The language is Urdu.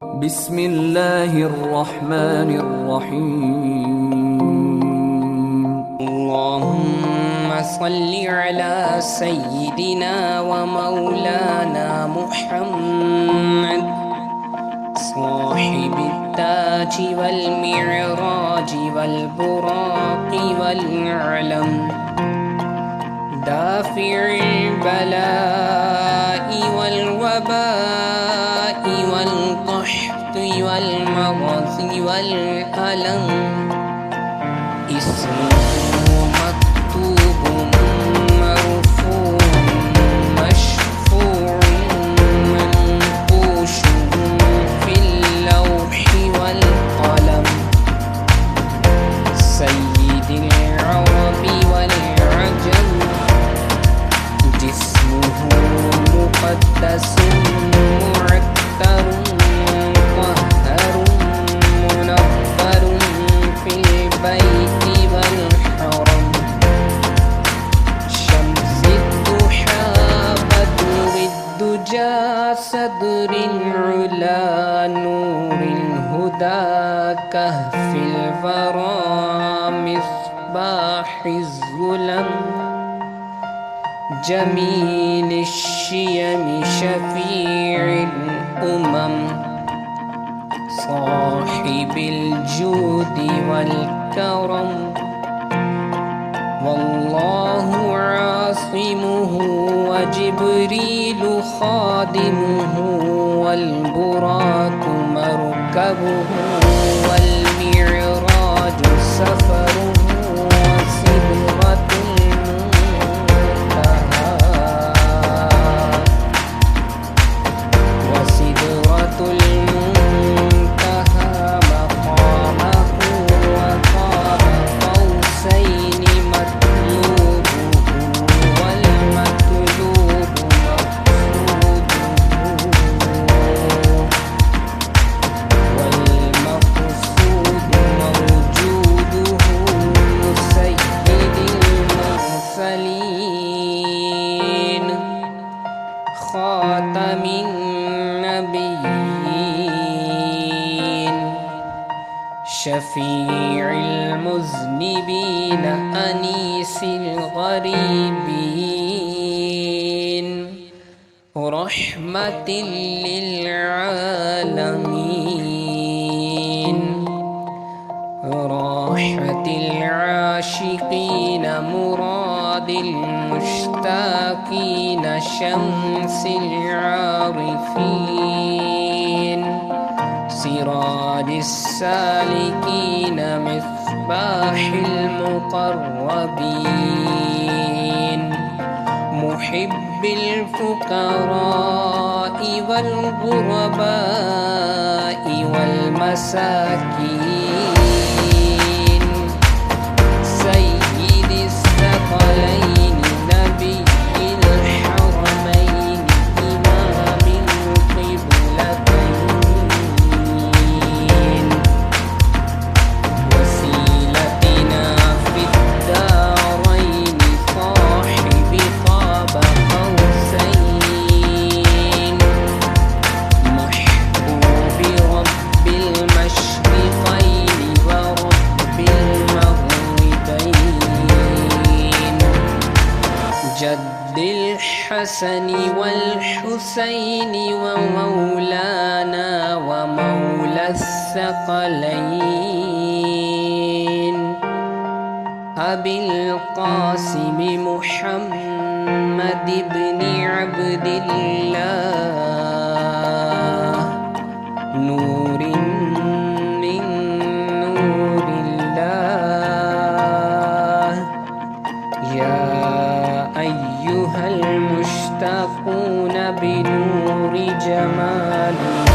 بسم الله الرحمن الرحيم. اللهم صل على سيدنا ومولانا محمد صاحب التاج والمعراج والبراق والعلم دافع البلاء والوباء والقحط والمغص والألم اسمه مكتوب مرفوع مشفوع منقوش في اللوح والقلم سيد العرب والعجم جسمه مقدس معتر مطهر منفر في البيت والحرم شمس الضحى بدر الدجى صدر العلا نور الهدى كهف الورى مصباح الظلم جميل الشيم شفيع الأمم صاحب الجود والكرم والله عاصمه وجبريل خادمه والبراق مركبه والمعراج سفره وسدرة المنتهى مقامه وقاب قوسين مطلوبه والمطلوب والمقصود موجوده سيد المرسلين خاتم النبيين شفيع المذنبين أنيس الغريبين رحمة للعالمين راحة العاشقين مراد المشتاقين شمس العارفين سراج السالكين مصباح المقربين محب الفقراء والغرباء والمساكين سيد الثقلين نبي الحرمين إمام القبلتين وسيلتنا في الدارين صاحب قاب قوسين محبوب رب المشرقين ورب المغربين جد الحسن والحسين ومولانا ومولى الثقلين أبي القاسم محمد بن عبد الله نور من نور الله يا أيها المشتاقون بنور جماله